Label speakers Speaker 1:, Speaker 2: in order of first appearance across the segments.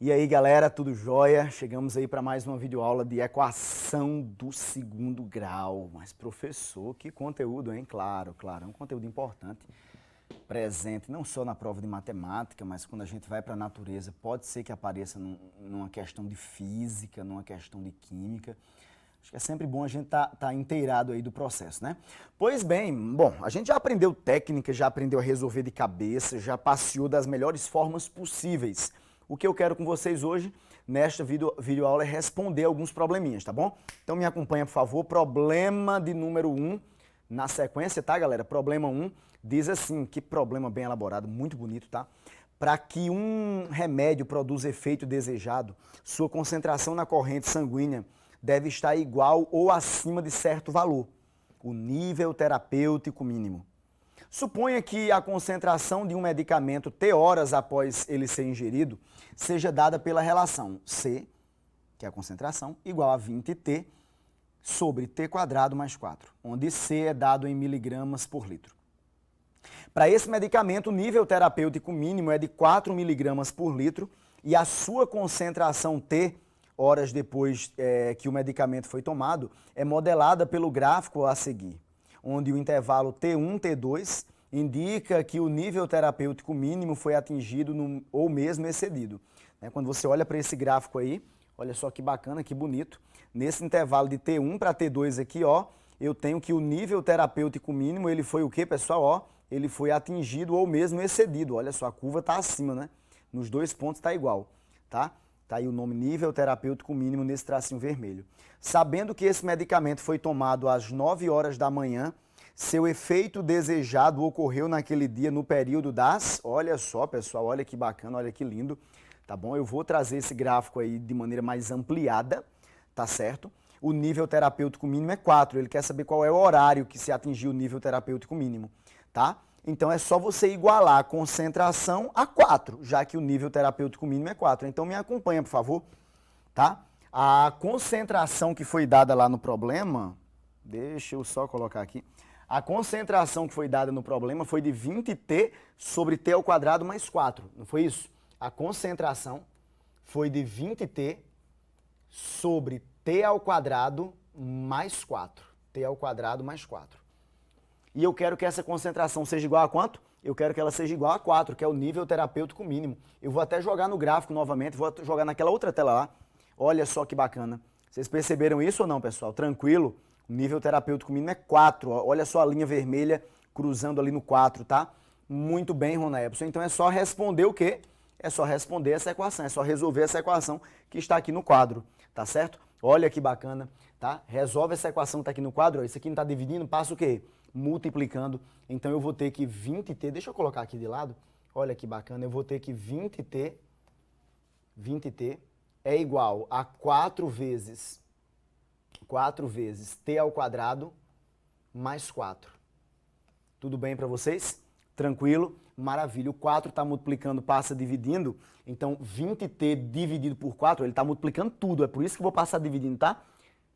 Speaker 1: E aí galera, tudo jóia? Chegamos aí para mais uma videoaula de equação do segundo grau. Mas professor, que conteúdo, hein? Claro, é um conteúdo importante, presente não só na prova de matemática, mas quando a gente vai para a natureza, pode ser que apareça numa questão de física, numa questão de química. Acho que é sempre bom a gente tá inteirado aí do processo, né? Pois bem, bom, a gente já aprendeu técnica, já aprendeu a resolver de cabeça, já passeou das melhores formas possíveis. O que eu quero com vocês hoje, nesta videoaula, é responder alguns probleminhas, tá bom? Então me acompanha, por favor. Problema de número 1, na sequência, tá, galera? Problema 1 diz assim, que problema bem elaborado, muito bonito, tá? Para que um remédio produza efeito desejado, sua concentração na corrente sanguínea deve estar igual ou acima de certo valor, o nível terapêutico mínimo. Suponha que a concentração de um medicamento T horas após ele ser ingerido seja dada pela relação C, que é a concentração, igual a 20T sobre T quadrado mais 4, onde C é dado em miligramas por litro. Para esse medicamento, o nível terapêutico mínimo é de 4 miligramas por litro e a sua concentração T, horas depois que o medicamento foi tomado, é modelada pelo gráfico a seguir, onde o intervalo T1, T2 indica que o nível terapêutico mínimo foi atingido ou mesmo excedido. Quando você olha para esse gráfico aí, olha só que bacana, que bonito. Nesse intervalo de T1 para T2 aqui, ó, eu tenho que o nível terapêutico mínimo, ele foi o quê, pessoal? Ó, ele foi atingido ou mesmo excedido. Olha só, a curva está acima, né? Nos dois pontos está igual, tá? Tá aí o nome nível terapêutico mínimo nesse tracinho vermelho. Sabendo que esse medicamento foi tomado às 9 horas da manhã, seu efeito desejado ocorreu naquele dia no período das... Olha só, pessoal, olha que bacana, olha que lindo, tá bom? Eu vou trazer esse gráfico aí de maneira mais ampliada, tá certo? O nível terapêutico mínimo é 4, ele quer saber qual é o horário que se atingiu o nível terapêutico mínimo, tá? Então é só você igualar a concentração a 4, já que o nível terapêutico mínimo é 4. Então me acompanha, por favor, tá? A concentração que foi dada lá no problema, deixa eu só colocar aqui. A concentração que foi dada no problema foi de 20T sobre T ao quadrado mais 4, não foi isso? A concentração foi de 20T sobre T ao quadrado mais 4. T ao quadrado mais 4. E eu quero que essa concentração seja igual a quanto? Eu quero que ela seja igual a 4, que é o nível terapêutico mínimo. Eu vou até jogar no gráfico novamente, vou jogar naquela outra tela lá. Olha só que bacana. Vocês perceberam isso ou não, pessoal? Tranquilo? O nível terapêutico mínimo é 4. Olha só a linha vermelha cruzando ali no 4, tá? Muito bem, Rona Epson. Então é só responder o quê? É só responder essa equação, é só resolver essa equação que está aqui no quadro, tá certo? Olha que bacana, tá? Resolve essa equação que está aqui no quadro, ó. Isso aqui não está dividindo, passa o quê? Multiplicando. Então eu vou ter que 20T, deixa eu colocar aqui de lado, olha que bacana, eu vou ter que 20T é igual a 4 vezes T ao quadrado mais 4. Tudo bem para vocês? Tranquilo? Maravilha. O 4 está multiplicando, passa dividindo. Então, 20T dividido por 4, ele está multiplicando tudo. É por isso que eu vou passar dividindo, tá?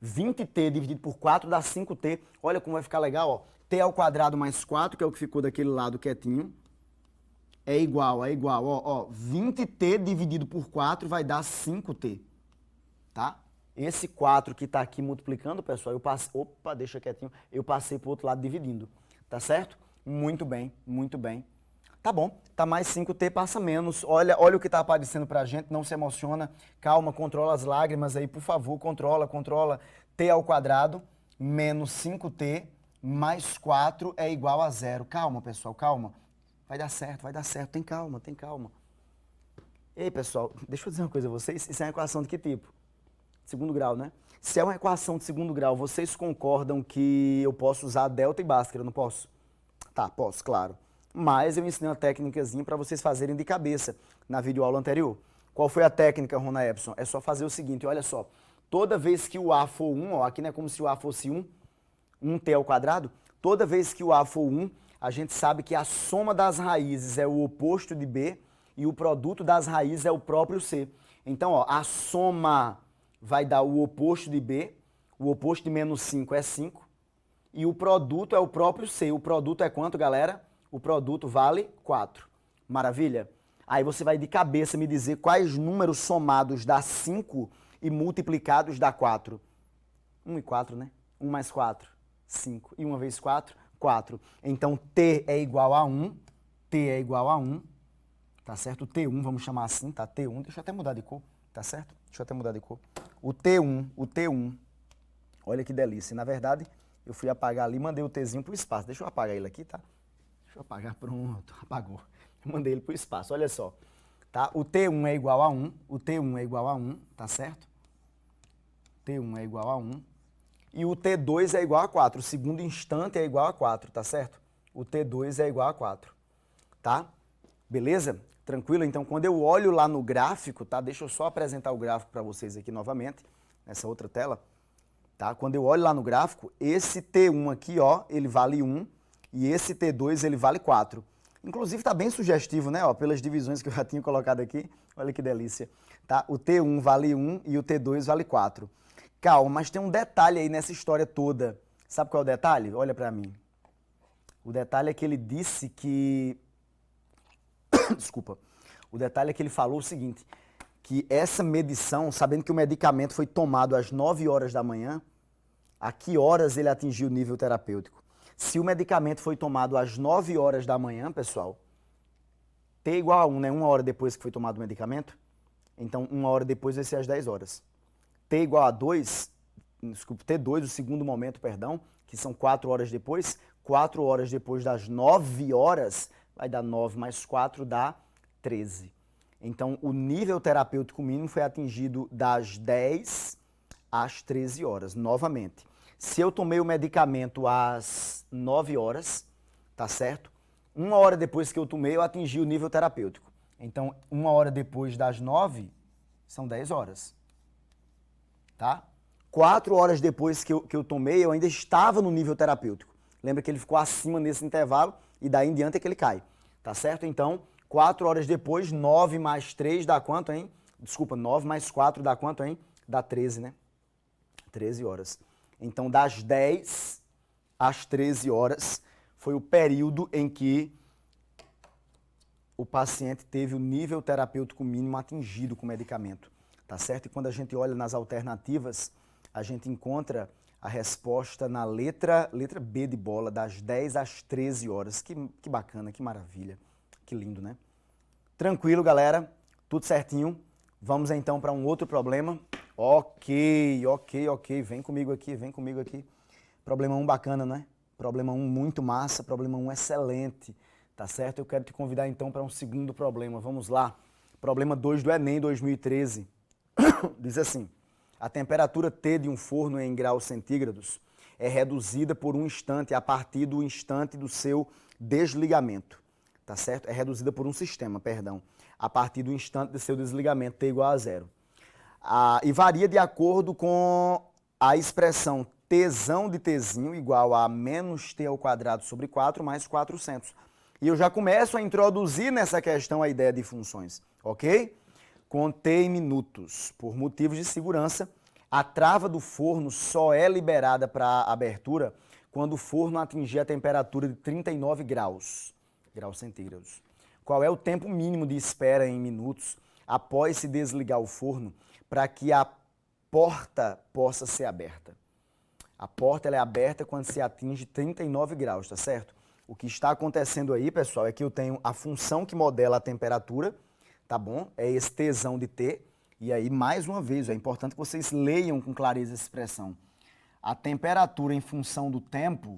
Speaker 1: 20T dividido por 4 dá 5T. Olha como vai ficar legal, ó. T ao quadrado mais 4, que é o que ficou daquele lado quietinho, é igual, ó. 20T dividido por 4 vai dar 5T, tá? Esse 4 que está aqui multiplicando, pessoal, eu passei... Opa, deixa quietinho. Eu passei para o outro lado dividindo, tá certo? Muito bem, muito bem. Tá bom, tá mais 5T, passa menos. Olha o que está aparecendo pra gente, não se emociona. Calma, controla as lágrimas aí, por favor, controla. T ao quadrado menos 5T mais 4 é igual a 0. Calma, pessoal, calma. Vai dar certo, tem calma. Ei, pessoal, deixa eu dizer uma coisa a vocês, isso é uma equação de que tipo? Segundo grau, né? Se é uma equação de segundo grau, vocês concordam que eu posso usar delta e Bhaskara, não posso? Tá, posso, claro. Mas eu ensinei uma técnicazinha para vocês fazerem de cabeça na videoaula anterior. Qual foi a técnica, Rona Epson? É só fazer o seguinte, olha só. Toda vez que o A for 1, ó, aqui não é como se o A fosse 1T ao quadrado. Toda vez que o A for 1, a gente sabe que a soma das raízes é o oposto de B e o produto das raízes é o próprio C. Então, ó, a soma vai dar o oposto de B, o oposto de menos 5 é 5, e o produto é o próprio C. O produto é quanto, galera? O produto vale 4. Maravilha? Aí você vai de cabeça me dizer quais números somados dá 5 e multiplicados dá 4. 1 e 4, né? 1 mais 4, 5. E 1 vezes 4, 4. Então, T é igual a 1. T é igual a 1. Tá certo? O T1, vamos chamar assim, tá? T1. Deixa eu até mudar de cor. Tá certo? Deixa eu até mudar de cor. O T1. Olha que delícia. Na verdade, eu fui apagar ali e mandei o Tzinho pro espaço. Deixa eu apagar ele aqui, tá? Deixa eu apagar. Pronto. Apagou. Eu mandei ele pro espaço. Olha só. Tá? O T1 é igual a 1. O T1 é igual a 1. Tá certo? T1 é igual a 1. E o T2 é igual a 4. O segundo instante é igual a 4. Tá certo? O T2 é igual a 4. Tá? Beleza? Tranquilo? Então, quando eu olho lá no gráfico, tá? Deixa eu só apresentar o gráfico para vocês aqui novamente, nessa outra tela. Tá? Quando eu olho lá no gráfico, esse T1 aqui, ó, ele vale 1 e esse T2 ele vale 4. Inclusive tá bem sugestivo, né? Ó, pelas divisões que eu já tinha colocado aqui. Olha que delícia. Tá? O T1 vale 1 e o T2 vale 4. Calma, mas tem um detalhe aí nessa história toda. Sabe qual é o detalhe? Olha para mim. O detalhe é que ele disse que... Desculpa. O detalhe é que ele falou o seguinte, que essa medição, sabendo que o medicamento foi tomado às 9 horas da manhã, a que horas ele atingiu o nível terapêutico? Se o medicamento foi tomado às 9 horas da manhã, pessoal, T igual a 1, né? 1 hora depois que foi tomado o medicamento, então 1 hora depois vai ser às 10 horas. T igual a 2, desculpa, T2, o segundo momento, perdão, que são 4 horas depois, 4 horas depois das 9 horas, vai dar 9 mais 4 dá 13. Então, o nível terapêutico mínimo foi atingido das 10 às 13 horas, novamente. Se eu tomei o medicamento às 9 horas, tá certo? 1 hora depois que eu tomei, eu atingi o nível terapêutico. Então, 1 hora depois das 9, são 10 horas. Tá? 4 horas depois que eu tomei, eu ainda estava no nível terapêutico. Lembra que ele ficou acima nesse intervalo e daí em diante é que ele cai. Tá certo? Então, 4 horas depois, 9 mais 3 dá quanto, hein? Desculpa, 9 mais 4 dá quanto, hein? Dá 13, né? 13 horas. Então, das 10 às 13 horas foi o período em que o paciente teve o nível terapêutico mínimo atingido com o medicamento. Tá certo? E quando a gente olha nas alternativas, a gente encontra a resposta na letra B de bola, das 10 às 13 horas. Que bacana, que maravilha. Que lindo, né? Tranquilo, galera. Tudo certinho. Vamos então para um outro problema. Ok. Vem comigo aqui. Problema 1 bacana, né? Problema 1 muito massa, problema 1 excelente. Tá certo? Eu quero te convidar então para um segundo problema. Vamos lá. Problema 2 do Enem 2013. Diz assim: a temperatura T de um forno em graus centígrados é reduzida por um instante a partir do instante do seu desligamento. Tá certo? É reduzida por um sistema, perdão, a partir do instante do seu desligamento, T igual a 0. E varia de acordo com a expressão Tzão de Tzinho igual a menos T ao quadrado sobre 4 mais 400. E eu já começo a introduzir nessa questão a ideia de funções, ok? Com T em minutos. Por motivos de segurança, a trava do forno só é liberada para abertura quando o forno atingir a temperatura de 39 graus centígrados. Qual é o tempo mínimo de espera em minutos após se desligar o forno para que a porta possa ser aberta? A porta ela é aberta quando se atinge 39 graus, tá certo? O que está acontecendo aí, pessoal, é que eu tenho a função que modela a temperatura, tá bom? É esse Tzão de T. E aí, mais uma vez, é importante que vocês leiam com clareza essa expressão. A temperatura em função do tempo,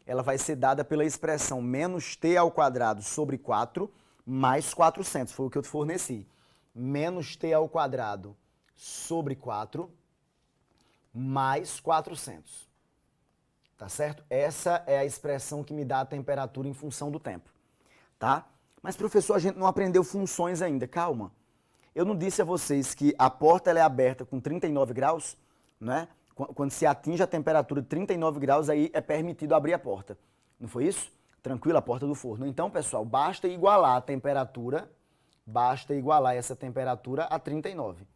Speaker 1: ela vai ser dada pela expressão menos T ao quadrado sobre 4 mais 400. Foi o que eu te forneci. Menos T ao quadrado sobre 4 mais 400. Tá certo? Essa é a expressão que me dá a temperatura em função do tempo. Tá? Mas, professor, a gente não aprendeu funções ainda. Calma. Eu não disse a vocês que a porta ela é aberta com 39 graus, né? Quando se atinge a temperatura de 39 graus, aí é permitido abrir a porta. Não foi isso? Tranquilo, a porta do forno. Então, pessoal, basta igualar a temperatura, basta igualar essa temperatura a 39.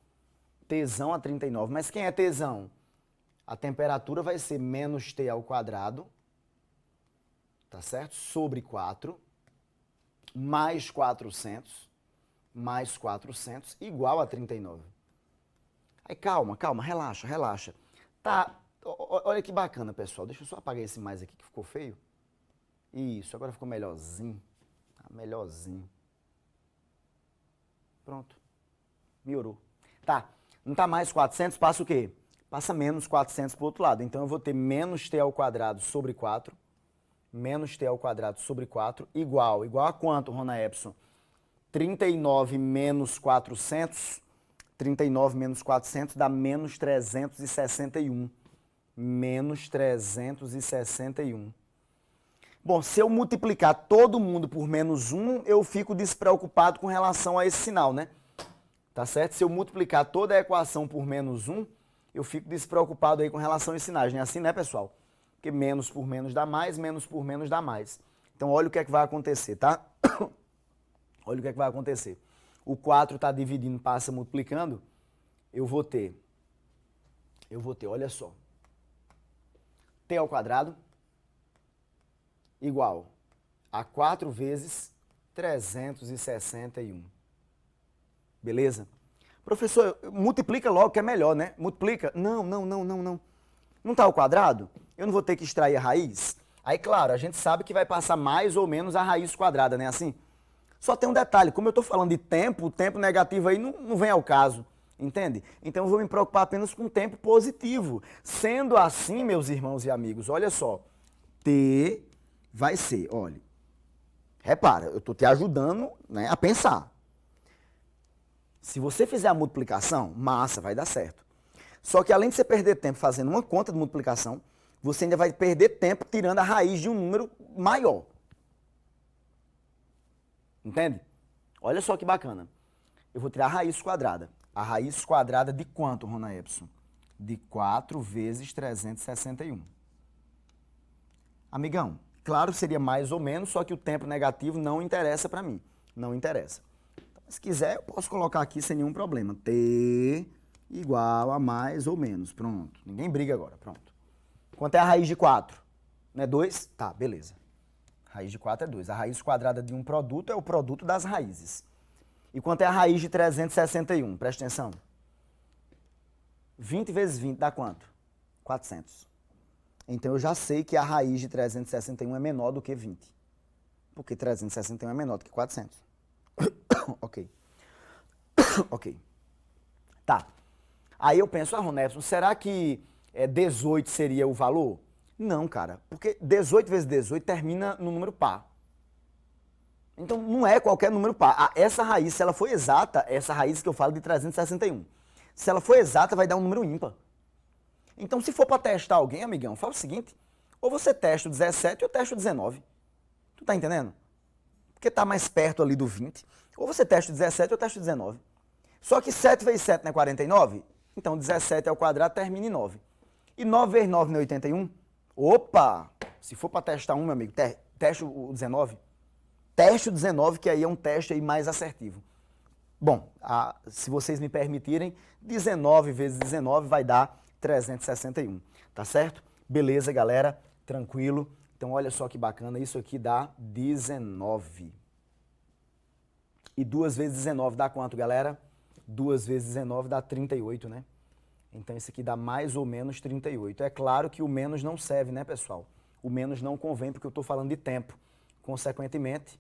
Speaker 1: Tzão a 39. Mas quem é Tzão? A temperatura vai ser menos T ao quadrado, tá certo? Sobre 4, mais 400 igual a 39. Aí calma, relaxa. Tá, olha que bacana, pessoal. Deixa eu só apagar esse mais aqui que ficou feio. Isso, agora ficou melhorzinho. Melhorzinho. Pronto. Melhorou. Tá, não tá mais 400, passa o quê? Passa menos 400 pro outro lado. Então eu vou ter menos t ao quadrado sobre 4. Menos t ao quadrado sobre 4 igual a quanto, Rona Epson? 39 menos 400. 39 menos 400 dá menos 361. Menos 361. Bom, se eu multiplicar todo mundo por menos 1, eu fico despreocupado com relação a esse sinal, né? Tá certo? Se eu multiplicar toda a equação por menos 1, eu fico despreocupado aí com relação a esses sinais, não é assim, né, pessoal? Porque menos por menos dá mais, menos por menos dá mais. Então, olha o que é que vai acontecer, tá? Olha o que é que vai acontecer. O 4 está dividindo, passa multiplicando, eu vou ter, olha só, t ao quadrado igual a 4 vezes 361. Beleza? Professor, multiplica logo que é melhor, né? Multiplica. Não. Não está ao quadrado? Eu não vou ter que extrair a raiz? Aí, claro, a gente sabe que vai passar mais ou menos a raiz quadrada, né? Assim. Só tem um detalhe, como eu estou falando de tempo, o tempo negativo aí não vem ao caso, entende? Então eu vou me preocupar apenas com o tempo positivo. Sendo assim, meus irmãos e amigos, olha só, t vai ser, olha, repara, eu estou te ajudando, né, a pensar. Se você fizer a multiplicação, massa, vai dar certo. Só que além de você perder tempo fazendo uma conta de multiplicação, você ainda vai perder tempo tirando a raiz de um número maior. Entende? Olha só que bacana. Eu vou tirar a raiz quadrada. A raiz quadrada de quanto, Rona Epson? De 4 vezes 361. Amigão, claro que seria mais ou menos, só que o tempo negativo não interessa para mim. Não interessa. Então, se quiser, eu posso colocar aqui sem nenhum problema. T igual a mais ou menos. Pronto. Ninguém briga agora. Pronto. Quanto é a raiz de 4? Não é 2? Tá, beleza. Raiz de 4 é 2. A raiz quadrada de um produto é o produto das raízes. E quanto é a raiz de 361? Presta atenção. 20 vezes 20 dá quanto? 400. Então eu já sei que a raiz de 361 é menor do que 20. Porque 361 é menor do que 400. Ok. Ok. Tá. Aí eu penso, Rona Epson, será que 18 seria o valor? Não, cara, porque 18 vezes 18 termina no número par. Então não é qualquer número par. Essa raiz, se ela for exata, essa raiz que eu falo de 361, se ela for exata, vai dar um número ímpar. Então se for para testar alguém, amigão, fala o seguinte, ou você testa o 17 ou testa o 19. Tu tá entendendo? Porque tá mais perto ali do 20. Ou você testa o 17 ou testa o 19. Só que 7 vezes 7 não é 49? Então 17 ao quadrado termina em 9. E 9 vezes 9 não é 81? Opa! Se for para testar um, meu amigo, teste o 19. Teste o 19, que aí é um teste aí mais assertivo. Bom, se vocês me permitirem, 19 vezes 19 vai dar 361, tá certo? Beleza, galera, tranquilo. Então, olha só que bacana, isso aqui dá 19. E 2 vezes 19 dá quanto, galera? 2 vezes 19 dá 38, né? Então, isso aqui dá mais ou menos 38. É claro que o menos não serve, né, pessoal? O menos não convém porque eu estou falando de tempo. Consequentemente,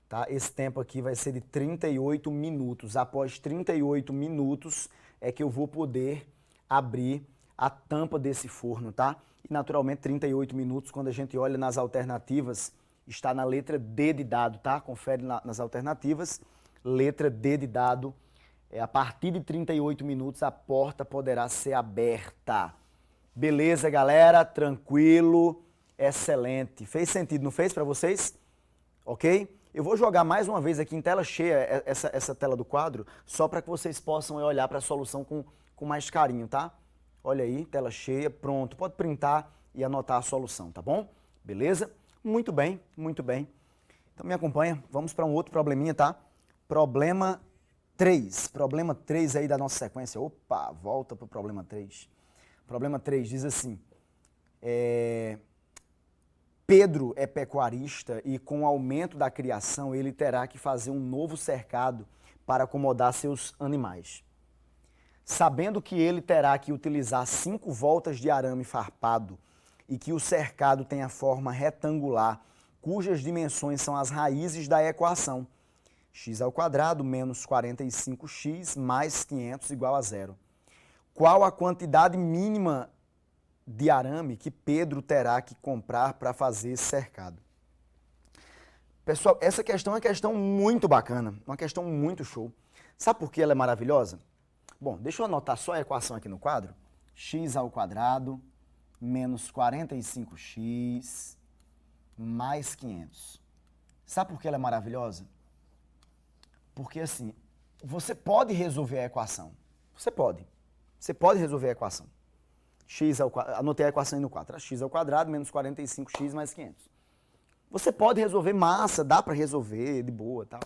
Speaker 1: tá? Esse tempo aqui vai ser de 38 minutos. Após 38 minutos é que eu vou poder abrir a tampa desse forno, tá? E, naturalmente, 38 minutos, quando a gente olha nas alternativas, está na letra D de dado, tá? Confere nas alternativas. Letra D de dado. A partir de 38 minutos, a porta poderá ser aberta. Beleza, galera? Tranquilo? Excelente. Fez sentido, não fez para vocês? Ok? Eu vou jogar mais uma vez aqui em tela cheia essa tela do quadro, só para que vocês possam olhar para a solução com mais carinho, tá? Olha aí, tela cheia, pronto. Pode printar e anotar a solução, tá bom? Beleza? Muito bem, muito bem. Então me acompanha, vamos para um outro probleminha, tá? Problema 3. Problema 3 aí da nossa sequência. Opa, volta para o problema 3. Problema 3 diz assim, Pedro é pecuarista e com o aumento da criação ele terá que fazer um novo cercado para acomodar seus animais. Sabendo que ele terá que utilizar 5 voltas de arame farpado e que o cercado tem a forma retangular, cujas dimensões são as raízes da equação, x² menos 45x mais 500 igual a 0. Qual a quantidade mínima de arame que Pedro terá que comprar para fazer esse cercado? Pessoal, essa questão é uma questão muito bacana, uma questão muito show. Sabe por que ela é maravilhosa? Bom, deixa eu anotar só a equação aqui no quadro. x² menos 45x mais 500. Sabe por que ela é maravilhosa? Porque assim, você pode resolver a equação. Você pode resolver a equação. Anotei a equação aí no 4. x² menos 45x mais 500. Você pode resolver massa, dá para resolver de boa e tal.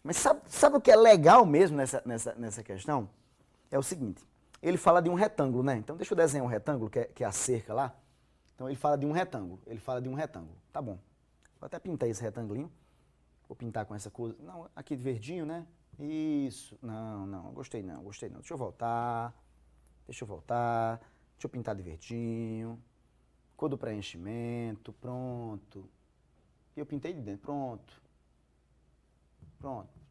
Speaker 1: Mas sabe o que é legal mesmo nessa questão? É o seguinte, ele fala de um retângulo, né? Então deixa eu desenhar um retângulo, que é a cerca lá. Então ele fala de um retângulo, Tá bom. Vou até pintar esse retângulo. Vou pintar com essa coisa. Não, aqui de verdinho, né? Isso. Não, gostei não. Deixa eu voltar. Deixa eu pintar de verdinho. Cor do preenchimento, pronto. E eu pintei de dentro, pronto.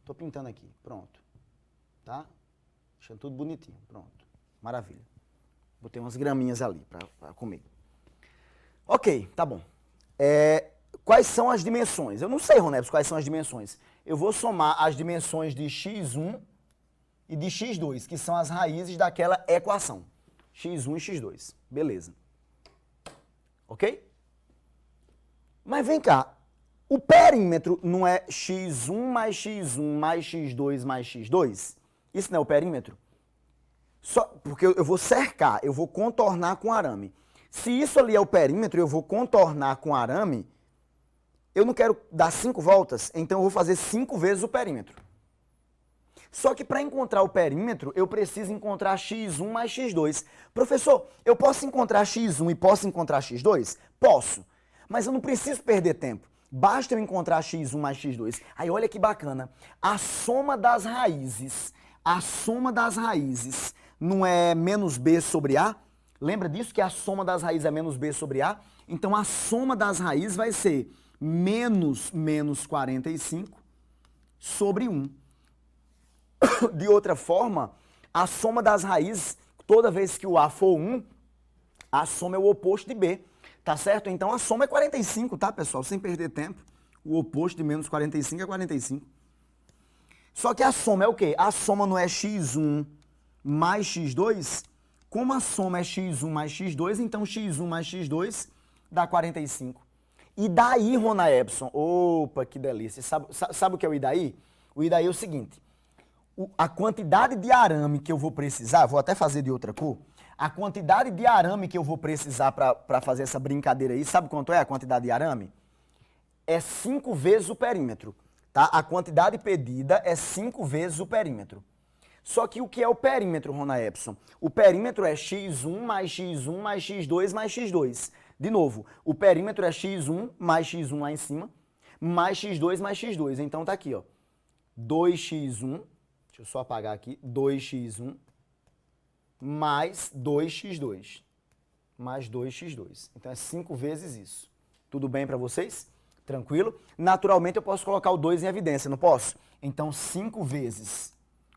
Speaker 1: Tô pintando aqui, pronto. Tá? Deixando tudo bonitinho, pronto. Maravilha. Botei umas graminhas ali para comer. Ok, tá bom. Quais são as dimensões? Eu não sei, Ronebs, quais são as dimensões. Eu vou somar as dimensões de x1 e de x2, que são as raízes daquela equação. x1 e x2. Beleza. Ok? Mas vem cá. O perímetro não é x1 mais x1 mais x2 mais x2? Isso não é o perímetro? Só porque eu vou cercar, eu vou contornar com arame. Se isso ali é o perímetro, eu vou contornar com arame, eu não quero dar 5 voltas, então eu vou fazer 5 vezes o perímetro. Só que para encontrar o perímetro, eu preciso encontrar x1 mais x2. Professor, eu posso encontrar x1 e posso encontrar x2? Posso, mas eu não preciso perder tempo. Basta eu encontrar x1 mais x2. Aí olha que bacana, a soma das raízes não é menos b sobre a? Lembra disso que a soma das raízes é menos b sobre a? Então a soma das raízes vai ser menos 45 sobre 1. De outra forma, a soma das raízes, toda vez que o a for 1, a soma é o oposto de b. Tá certo? Então a soma é 45, tá, pessoal? Sem perder tempo. O oposto de menos 45 é 45. Só que a soma é o quê? A soma não é x1 mais x2? Como a soma é x1 mais x2, então x1 mais x2 dá 45. E daí, Rona Epson? Opa, que delícia. Sabe o que é o idaí? O idaí é o seguinte. A quantidade de arame que eu vou precisar, vou até fazer de outra cor, a quantidade de arame que eu vou precisar para fazer essa brincadeira aí, sabe quanto é a quantidade de arame? É 5 vezes o perímetro, tá? A quantidade pedida é 5 vezes o perímetro. Só que o que é o perímetro, Rona Epson? O perímetro é x1 mais x1 mais x2 mais x2. De novo, o perímetro é x1 mais x1 lá em cima, mais x2 mais x2. Então tá aqui, ó. 2x1, deixa eu só apagar aqui, 2x1 mais 2x2, mais 2x2. Então é 5 vezes isso. Tudo bem para vocês? Tranquilo? Naturalmente eu posso colocar o 2 em evidência, não posso? Então 5 vezes.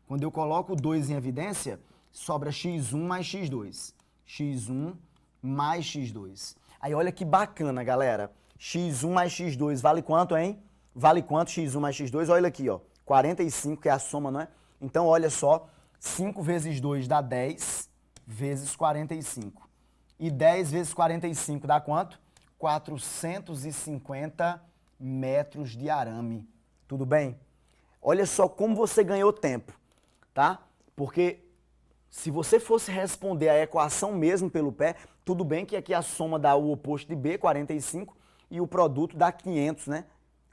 Speaker 1: Quando eu coloco o 2 em evidência, sobra x1 mais x2. x1 mais x2. Aí olha que bacana, galera. x1 mais x2 vale quanto, hein? Vale quanto x1 mais x2? Olha aqui, ó. 45, que é a soma, não é? Então, olha só. 5 vezes 2 dá 10 vezes 45. E 10 vezes 45 dá quanto? 450 metros de arame. Tudo bem? Olha só como você ganhou tempo, tá? Porque se você fosse responder a equação mesmo pelo pé, tudo bem que aqui a soma dá o oposto de B, 45, e o produto dá 500, né?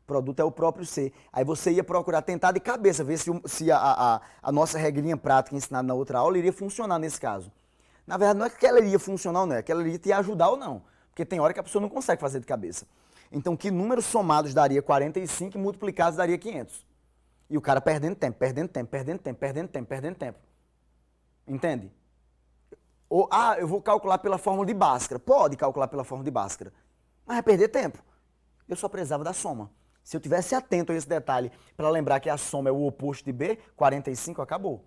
Speaker 1: O produto é o próprio C. Aí você ia procurar tentar de cabeça, ver se a nossa regrinha prática ensinada na outra aula iria funcionar nesse caso. Na verdade, não é que ela iria funcionar ou não, é que ela iria te ajudar ou não. Porque tem hora que a pessoa não consegue fazer de cabeça. Então, que números somados daria 45 e multiplicados daria 500? E o cara perdendo tempo, perdendo tempo, perdendo tempo, perdendo tempo, perdendo tempo. Entende? Ou, eu vou calcular pela fórmula de Bhaskara. Pode calcular pela fórmula de Bhaskara. Mas vai perder tempo. Eu só precisava da soma. Se eu tivesse atento a esse detalhe, para lembrar que a soma é o oposto de B, 45 acabou.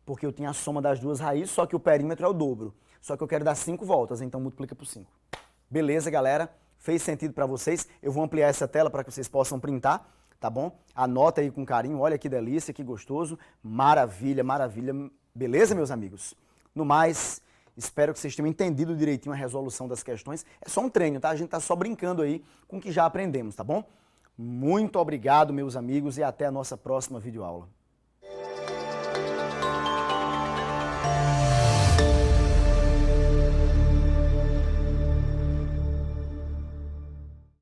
Speaker 1: Porque eu tinha a soma das duas raízes, só que o perímetro é o dobro. Só que eu quero dar 5 voltas, então multiplica por 5. Beleza, galera? Fez sentido para vocês? Eu vou ampliar essa tela para que vocês possam printar, tá bom? Anota aí com carinho, olha que delícia, que gostoso. Maravilha, maravilha. Beleza, meus amigos? No mais, espero que vocês tenham entendido direitinho a resolução das questões. É só um treino, tá? A gente tá só brincando aí com o que já aprendemos, tá bom? Muito obrigado, meus amigos, e até a nossa próxima videoaula.